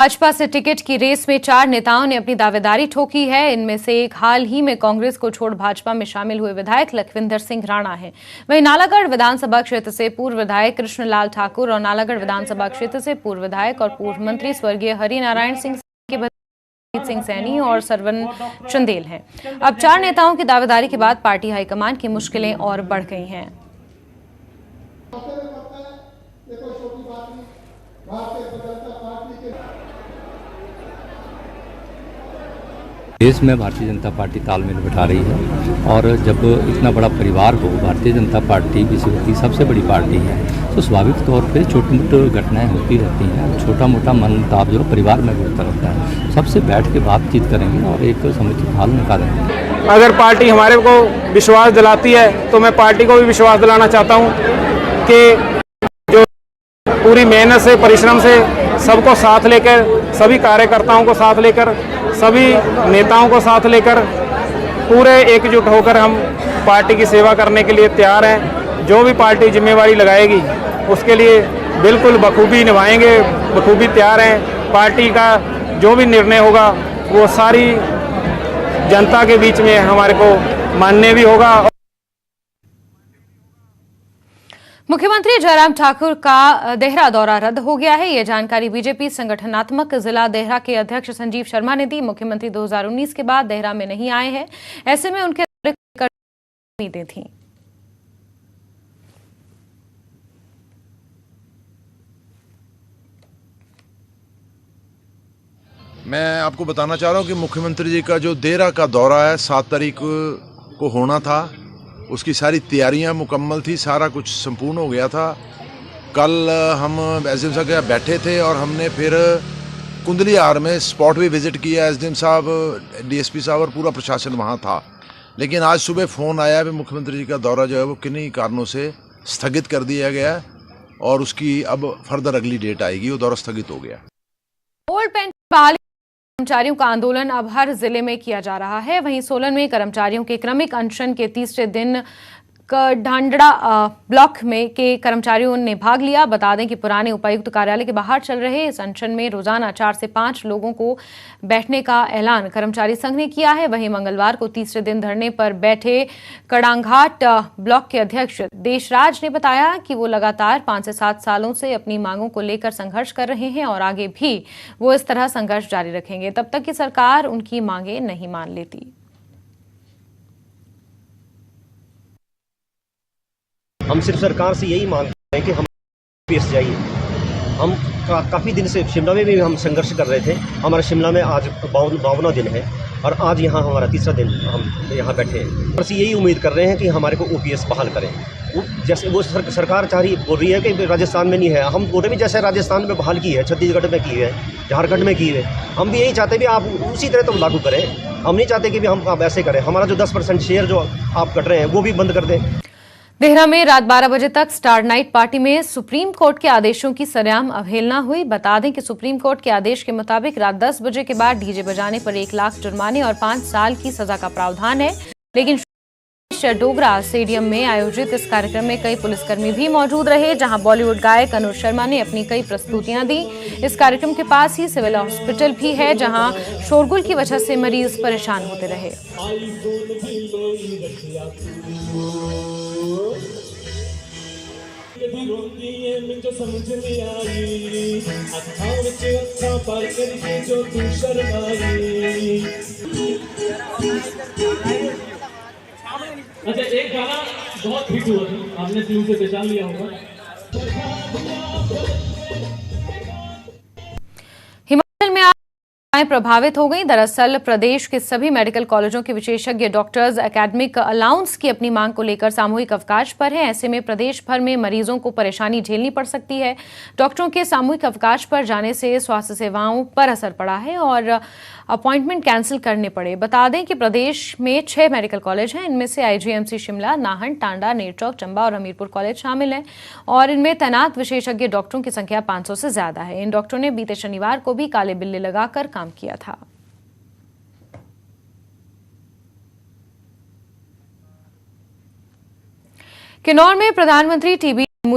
भाजपा से टिकट की रेस में 4 नेताओं ने अपनी दावेदारी ठोकी है। इनमें से एक हाल ही में कांग्रेस को छोड़ भाजपा में शामिल हुए विधायक लखविंदर सिंह राणा हैं। वहीं नालागढ़ विधानसभा क्षेत्र से पूर्व विधायक कृष्णलाल ठाकुर और नालागढ़ विधानसभा क्षेत्र से पूर्व विधायक और पूर्व मंत्री स्वर्गीय हरिनारायण सिंह के भतीजे सिंह सैनी और सरवन चंदेल हैं। अब 4 नेताओं की दावेदारी के बाद पार्टी हाईकमान की मुश्किलें और बढ़ गई हैं। देश में भारतीय जनता पार्टी तालमेल बिठा रही है और जब इतना बड़ा परिवार हो, भारतीय जनता पार्टी विश्व की सबसे बड़ी पार्टी है, तो स्वाभाविक तौर पे छोटी मोटी घटनाएं होती रहती हैं। छोटा मोटा मनमुटाव जो परिवार में होता रहता है, सबसे बैठ के बातचीत करेंगे और एक समुचित हल निकालेंगे। अगर पार्टी हमारे को विश्वास दिलाती है तो मैं पार्टी को भी विश्वास दिलाना चाहता हूँ कि जो पूरी मेहनत से, परिश्रम से सबको साथ लेकर, सभी कार्यकर्ताओं को साथ लेकर, सभी नेताओं को साथ लेकर पूरे एकजुट होकर हम पार्टी की सेवा करने के लिए तैयार हैं। जो भी पार्टी जिम्मेवारी लगाएगी उसके लिए बिल्कुल बखूबी निभाएंगे, बखूबी तैयार हैं। पार्टी का जो भी निर्णय होगा वो सारी जनता के बीच में हमारे को मानने भी होगा। मुख्यमंत्री जयराम ठाकुर का देहरा दौरा रद्द हो गया है। यह जानकारी बीजेपी संगठनात्मक जिला देहरा के अध्यक्ष संजीव शर्मा ने दी। मुख्यमंत्री 2019 के बाद देहरा में नहीं आए हैं, ऐसे में उनके उम्मीदें थीं। मैं आपको बताना चाह रहा हूं कि मुख्यमंत्री जी का जो देहरा का दौरा है 7 तारीख को होना था, उसकी सारी तैयारियां मुकम्मल थी, सारा कुछ संपूर्ण हो गया था। कल हम एसडीएम साहब के यहाँ बैठे थे और हमने फिर कुंदलीहार में स्पॉट भी विजिट किया। एसडीएम साहब, डीएसपी साहब और पूरा प्रशासन वहाँ था। लेकिन आज सुबह फ़ोन आया कि मुख्यमंत्री जी का दौरा जो है वो किन्हीं कारणों से स्थगित कर दिया गया और उसकी अब फर्दर अगली डेट आएगी। वो दौरा स्थगित हो गया। ओल्ड पेंशन बहाली कर्मचारियों का आंदोलन अब हर जिले में किया जा रहा है। वहीं सोलन में कर्मचारियों के क्रमिक अनशन के तीसरे दिन ढांडड़ा ब्लॉक में के कर्मचारियों ने भाग लिया। बता दें कि पुराने उपायुक्त कार्यालय के बाहर चल रहे इस अनशन में रोजाना 4 से 5 लोगों को बैठने का ऐलान कर्मचारी संघ ने किया है। वहीं मंगलवार को तीसरे दिन धरने पर बैठे कड़ांघाट ब्लॉक के अध्यक्ष देशराज ने बताया कि वो लगातार 5 से 7 सालों से अपनी मांगों को लेकर संघर्ष कर रहे हैं और आगे भी वो इस तरह संघर्ष जारी रखेंगे तब तक कि सरकार उनकी मांगे नहीं मान लेती। हम सिर्फ सरकार से यही मांगते हैं कि हम पेश जाइए। हम काफ़ी दिन से शिमला में भी हम संघर्ष कर रहे थे। हमारा शिमला में आज 52वां दिन है और आज यहाँ हमारा तीसरा दिन हम यहाँ बैठे हैं। बस यही उम्मीद कर रहे हैं कि हमारे को ओपीएस बहाल करें। जैसे वो सरकार चाह रही बोल रही है कि राजस्थान में नहीं है, हम बोल रहे भी जैसे राजस्थान में बहाल की है, छत्तीसगढ़ में की है, झारखंड में की है, हम भी यही चाहते हैं भी आप उसी तरह तो लागू करें। हम नहीं चाहते कि भी हम आप ऐसे करें। हमारा जो 10% शेयर जो आप कट रहे हैं वो भी बंद कर दें। देहरा में रात 12 बजे तक स्टार नाइट पार्टी में सुप्रीम कोर्ट के आदेशों की सरेआम अवहेलना हुई। बता दें कि सुप्रीम कोर्ट के आदेश के मुताबिक रात 10 बजे के बाद डीजे बजाने पर 1 लाख जुर्माने और 5 साल की सजा का प्रावधान है। लेकिन डोगरा स्टेडियम में आयोजित इस कार्यक्रम में कई पुलिसकर्मी भी मौजूद रहे, जहां बॉलीवुड गायक अनुज शर्मा ने अपनी कई प्रस्तुतियां दी। इस कार्यक्रम के पास ही सिविल हॉस्पिटल भी है, जहां शोरगुल की वजह से मरीज परेशान होते रहे। अच्छा, एक गाना बहुत हिट हुआ था, आपने ट्यून से पहचान लिया होगा। हिमाचल में प्रभावित हो गई। दरअसल प्रदेश के सभी मेडिकल कॉलेजों के विशेषज्ञ डॉक्टर्स एकेडमिक अलाउंस की अपनी मांग को लेकर सामूहिक अवकाश पर हैं। ऐसे में प्रदेश भर में मरीजों को परेशानी झेलनी पड़ सकती है। डॉक्टरों के सामूहिक अवकाश पर जाने से स्वास्थ्य सेवाओं पर असर पड़ा है और अपॉइंटमेंट कैंसिल करने पड़े। बता दें कि प्रदेश में 6 मेडिकल कॉलेज हैं। इनमें से आईजीएमसी शिमला, नाहन, टांडा, नेरचौक, चंबा और हमीरपुर कॉलेज शामिल हैं और इनमें तैनात विशेषज्ञ डॉक्टरों की संख्या 500 से ज्यादा है। इन डॉक्टरों ने बीते शनिवार को भी काले बिल्ले लगाकर काम किया था। किन्नौर में प्रधानमंत्री टीबी